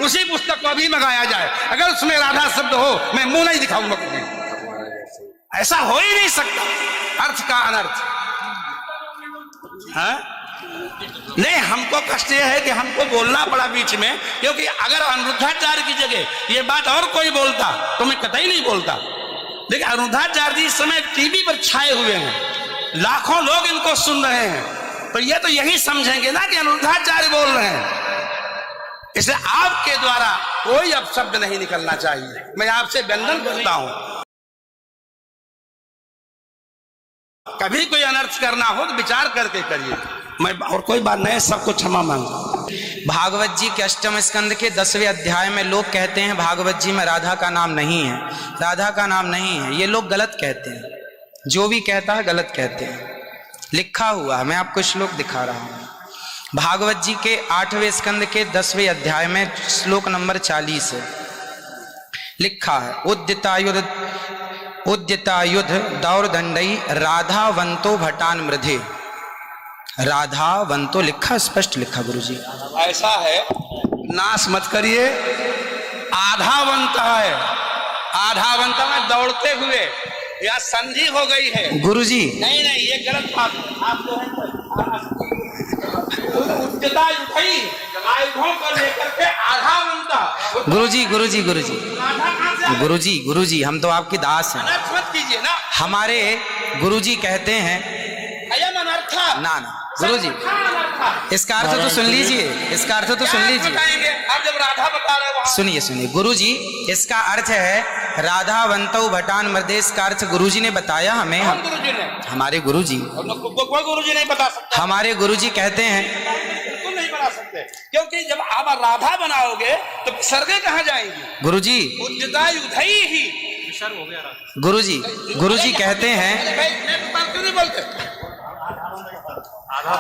उसी पुस्तक को अभी मंगाया जाए, अगर उसमें राधा शब्द हो मैं मुंह नहीं दिखाऊंगा कभी। ऐसा हो ही नहीं सकता, अर्थ का अनर्थ। हाँ? नहीं, हमको कष्ट यह है कि हमको बोलना पड़ा बीच में, क्योंकि अगर अनिरुद्धाचार्य की जगह ये बात और कोई बोलता तो मैं कतई नहीं बोलता। लेकिन अनिरुद्धाचार्य जी इस समय टीवी पर छाए हुए हैं, लाखों लोग इनको सुन रहे हैं, तो ये तो यही समझेंगे ना कि अनिरुद्धाचार्य बोल रहे हैं। इसलिए आपके द्वारा कोई अपशब्द नहीं निकलना चाहिए। मैं आपसे वंदन करता हूं, कभी कोई अनर्थ करना हो तो विचार करके करिए। मैं और कोई बात नहीं, सबको क्षमा मांगता। भागवत जी के अष्टम स्कंद के 10वें अध्याय में लोग कहते हैं भागवत जी में राधा का नाम नहीं है, राधा का नाम नहीं है। ये लोग गलत कहते हैं, जो भी कहता है गलत कहते हैं। लिखा हुआ है, मैं आपको श्लोक दिखा रहा हूं। भागवत जी के 8वें स्कंद के 10वें अध्याय में श्लोक नंबर 40 है, लिखा है उद्यतायुध दौरदंडई राधावंतो भटान मृधे। राधावंतो लिखा, स्पष्ट लिखा गुरुजी। ऐसा है, नाश मत करिए। आधावंत है, आधावंत में दौड़ते हुए या संधि हो गई है गुरुजी। नहीं नहीं, ये गलत बात है। आप जो है उच्चता उठाई आयुधों को लेकर के आधावंत। गुरुजी गुरुजी गुरुजी गुरुजी गुरुजी, हम तो आपकी दास हैं, मत कीजिए ना। हमारे गुरुजी कहते हैं अयम अनर्था ना ना गुरुजी, इसका अर्थ तो सुन लीजिए, इसका अर्थ तो सुन लीजिए। आप जब राधा बता रहे हो, सुनिए सुनिए गुरुजी, इसका अर्थ है राधावंतो भटान मृधे। इसका अर्थ गुरुजी ने बताया हमें, गुरुजी ने, हमारे गुरुजी। कोई गुरुजी नहीं बता सकता। हमारे गुरुजी कहते हैं बिल्कुल नहीं बना सकते, क्योंकि जब आप राधा बनाओगे तो सर्गे कहाँ जाएंगी गुरुजी? उद्यता युधई ही विसर्ग हो गया। गुरुजी गुरुजी कहते हैं, क्यों नहीं बोलते?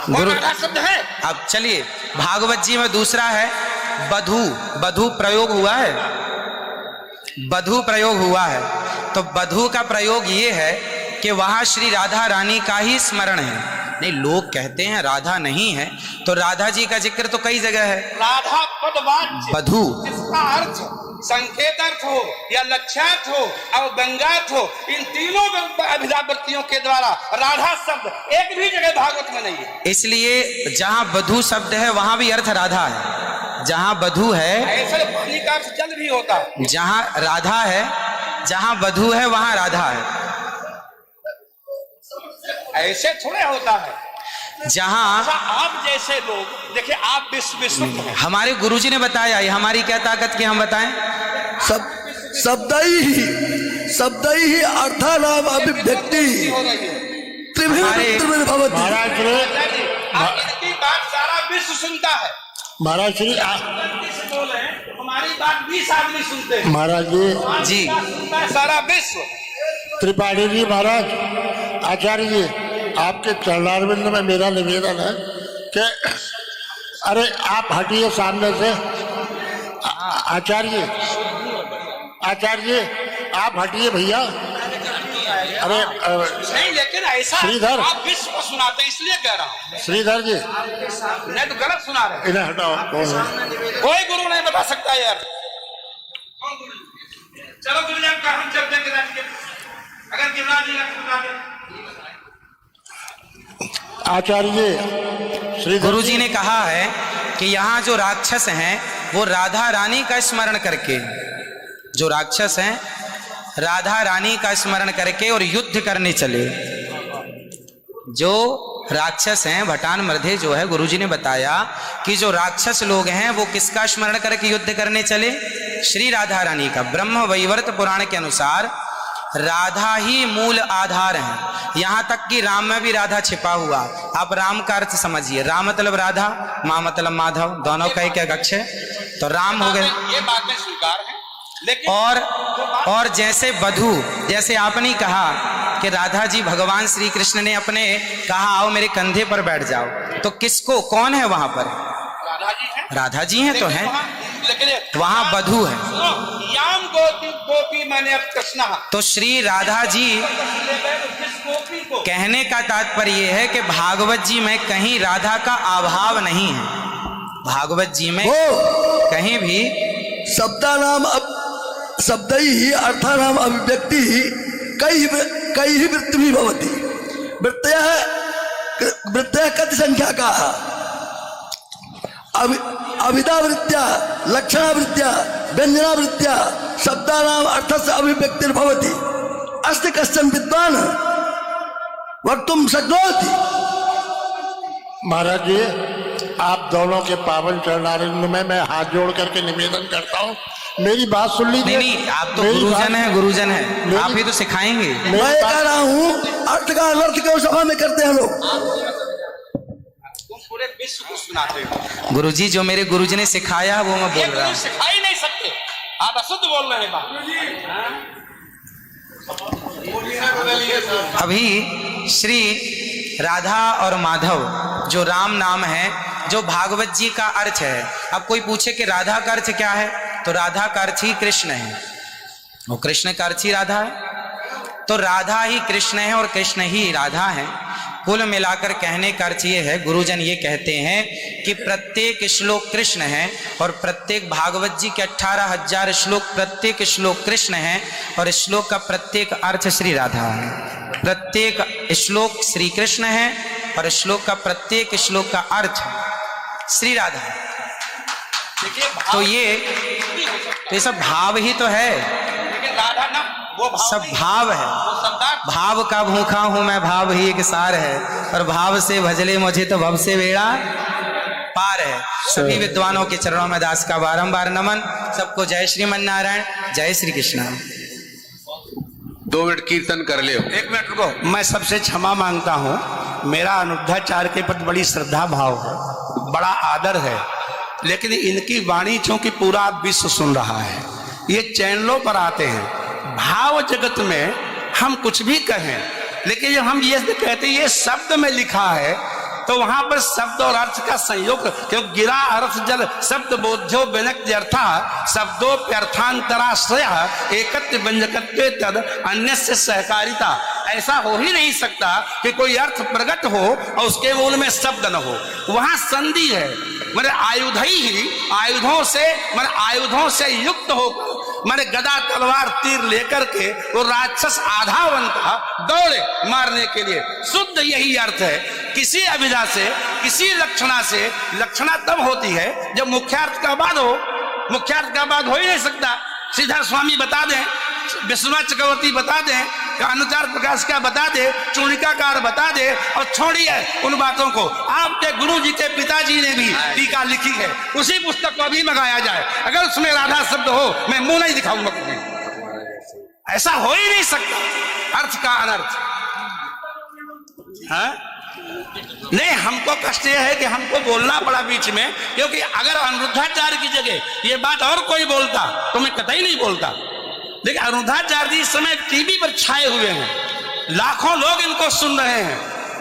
गुरु शब्द है। अब चलिए, भागवत जी में दूसरा है बधू। बधू प्रयोग हुआ है, बधू प्रयोग हुआ है। तो बधू का प्रयोग ये है कि वहां श्री राधा रानी का ही स्मरण है। नहीं, लोग कहते हैं राधा नहीं है, तो राधा जी का जिक्र तो कई जगह है। राधा पदवाच्य बधू, जिसका अर्थ संकेत अर्थ हो या लक्ष्यार्थ हो और व्यंग्यार्थ हो, इन तीनों अभिधावृत्तियों के द्वारा राधा शब्द एक भी जगह भागवत में नहीं है। इसलिए जहां बधू शब्द है वहां भी अर्थ राधा है। जहां बधू है, ऐसे पानी का अर्थ जल भी होता है। जहां राधा है, जहां बधू है वहां राधा है। ऐसे थोड़े होता है। जहां आप जैसे लोग देखिए, आप विश्व हमारे गुरुजी ने बताया, ये हमारी क्या ताकत की हम बताएं? शब्द ही अर्थानाम अभिव्यक्ति इनकी बात सारा विश्व सुनता है। महाराज श्री बोल रहे हैं, हमारी बात 20 आदमी सुनते हैं। महाराज जी सारा विश्व। त्रिपाठी जी, महाराज आचार्य जी, आपके चरणारविंद में मेरा निवेदन है कि अरे आप हटिए सामने से। आचार्य जी आप हटिए भैया। अरे नहीं, लेकिन ऐसा श्रीधर, आप विश्व को सुनाते हैं इसलिए कह रहा हूँ। श्रीधर जी नहीं तो गलत सुना रहे। इन्हें हटाओ। कोई गुरु नहीं बता सकता यार। चलो गुरुजन का हम चलते हैं, अगर गिरिराज जी बता दें। आचार्य जी, श्री गुरुजी ने कहा है कि यहाँ जो राक्षस हैं वो राधा रानी का स्मरण करके, जो राक्षस हैं राधा रानी का स्मरण करके और युद्ध करने चले। जो राक्षस हैं भटान मृधे जो है, गुरुजी ने बताया कि जो राक्षस लोग हैं वो किसका स्मरण करके युद्ध करने चले? श्री राधा रानी का। ब्रह्म वैवर्त पुराण के अनुसार राधा ही मूल आधार है। यहां तक कि राम में भी राधा छिपा हुआ। आप राम का अर्थ समझिए, राम मतलब राधा, माँ मतलब माधव, दोनों का एक अक्ष है, तो राम हो गए। ये बातें स्वीकार है, लेकिन और जैसे बधू, जैसे आपने कहा कि राधा जी भगवान श्री कृष्ण ने अपने कहा आओ मेरे कंधे पर बैठ जाओ, तो किसको, कौन है वहां पर? राधा जी हैं। राधा जी हैं तो हैं, लेकिन वहां बधू है। याम गोपी गोपी मैंने कृष्ण, तो श्री राधा जी कहने का तात्पर्य यह है कि भागवत जी में कहीं राधा का अभाव नहीं है। भागवत जी में कहीं भी शब्दैः अर्थानाम अभिव्यक्ति कई वृत्तिभिः भवति। वृत्तयः कति संख्याकाः? अविदावृत्त्या, लक्षणावृत्त्या, व्यञ्जनावृत्त्या शब्दानाम् अर्थस्य अभिव्यक्तिर्भवति। अस्ति कश्चन विद्वान् वक्तुं शक्नोति? महाराज जी, आप दोनों के पावन चरणारविंद में मैं हाथ जोड़ करके निवेदन करता हूँ, मेरी बात सुन लीजिए। नहीं, आप तो गुरुजन हैं, गुरुजन हैं, आप ही तो सिखाएंगे। मैं कह रहा हूँ अर्थ का अनर्थ क्यों सभा में करते हैं लोग? पूरे विश्व को सुनाते हो। गुरुजी, जो मेरे गुरुजी ने सिखाया वो मैं बोल रहा हूँ। सिखा ही नहीं सकते, आप अशुद्ध बोल रहे हैं बात। अभी श्री राधा और माधव जो राम नाम है, जो भागवत जी का अर्थ है। अब कोई पूछे कि राधा का अर्थ क्या है, तो राधा का अर्थ ही कृष्ण है, वो कृष्ण का अर्थ ही राधा है। तो राधा ही कृष्ण है और कृष्ण ही राधा है। कुल मिलाकर कहने का अर्थ ये है, गुरुजन ये कहते हैं कि प्रत्येक श्लोक कृष्ण है और प्रत्येक भागवत जी के 18,000 श्लोक, प्रत्येक श्लोक कृष्ण है और श्लोक का प्रत्येक अर्थ श्री राधा है। प्रत्येक श्लोक श्री कृष्ण है और श्लोक का प्रत्येक श्लोक का अर्थ श्री राधा है। तो ये सब भाव ही तो है, राधा ना वो भाव सब भाव है। भाव का भूखा हूं मैं, भाव ही एक सार है, और भाव से भजले मुझे तो भव से बेड़ा पार है। सभी विद्वानों के चरणों में दास का बारंबार नमन। सबको जय श्रीमन नारायण, जय श्री कृष्ण। 2 मिनट कीर्तन कर ले। 1 मिनट रुको, मैं सबसे क्षमा मांगता हूँ। मेरा अनिरुद्धाचार्य के प्रति बड़ी श्रद्धा भाव है, बड़ा आदर है, लेकिन इनकी वाणी चूंकि पूरा विश्व सुन रहा है, ये चैनलों पर आते हैं। भाव जगत में हम कुछ भी कहें, लेकिन जब हम ये कहते हैं ये शब्द में लिखा है, तो वहां पर शब्द और अर्थ का संयोग, क्योंकि गिरा अर्थ जल शब्द बोध्यो व्यनक्ति अर्था शब्दोप्यर्थांतराश्रय एकत्व व्यंजकत्वे तद अन्य से सहकारिता। ऐसा हो ही नहीं सकता कि कोई अर्थ प्रकट हो और उसके मूल में शब्द न हो। वहां संधि है, मैंने आयुधों से युक्त होकर मैंने गदा तलवार तीर लेकर के वो राक्षस आधावन का दौड़े मारने के लिए। शुद्ध यही अर्थ है। किसी अभिधा से, किसी लक्षणा से, लक्षणा तब होती है जब मुख्यार्थ का बाद हो। मुख्यार्थ का बाद हो ही नहीं सकता। श्रीधर स्वामी बता दें, विश्वनाथ चक्रवर्ती बता दें, अनुचार प्रकाश का बता दे, चूड़िकाकार बता दे, और छोड़िए उन बातों को। आपके गुरु जी के पिताजी ने भी टीका लिखी है, उसी पुस्तक को अभी मंगाया जाए। अगर उसमें राधा शब्द हो, मैं मुंह नहीं दिखाऊंगा तुम्हें। ऐसा हो ही नहीं सकता अर्थ का अनर्थ। हाँ? नहीं, हमको कष्ट यह है कि हमको बोलना पड़ा बीच में, क्योंकि अगर अनिरुद्धाचार्य की जगह ये बात और कोई बोलता तो मैं कतई नहीं बोलता। देखिए, अनिरुद्धाचार्य जी इस समय टीवी पर छाए हुए हैं, लाखों लोग इनको सुन रहे हैं,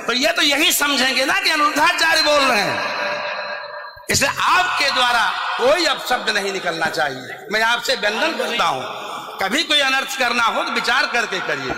तो ये तो यही समझेंगे ना कि अनिरुद्धाचार्य बोल रहे हैं। इसलिए आपके द्वारा कोई अपशब्द नहीं निकलना चाहिए। मैं आपसे वंदन करता हूं, कभी कोई अनर्थ करना हो तो विचार करके करिए।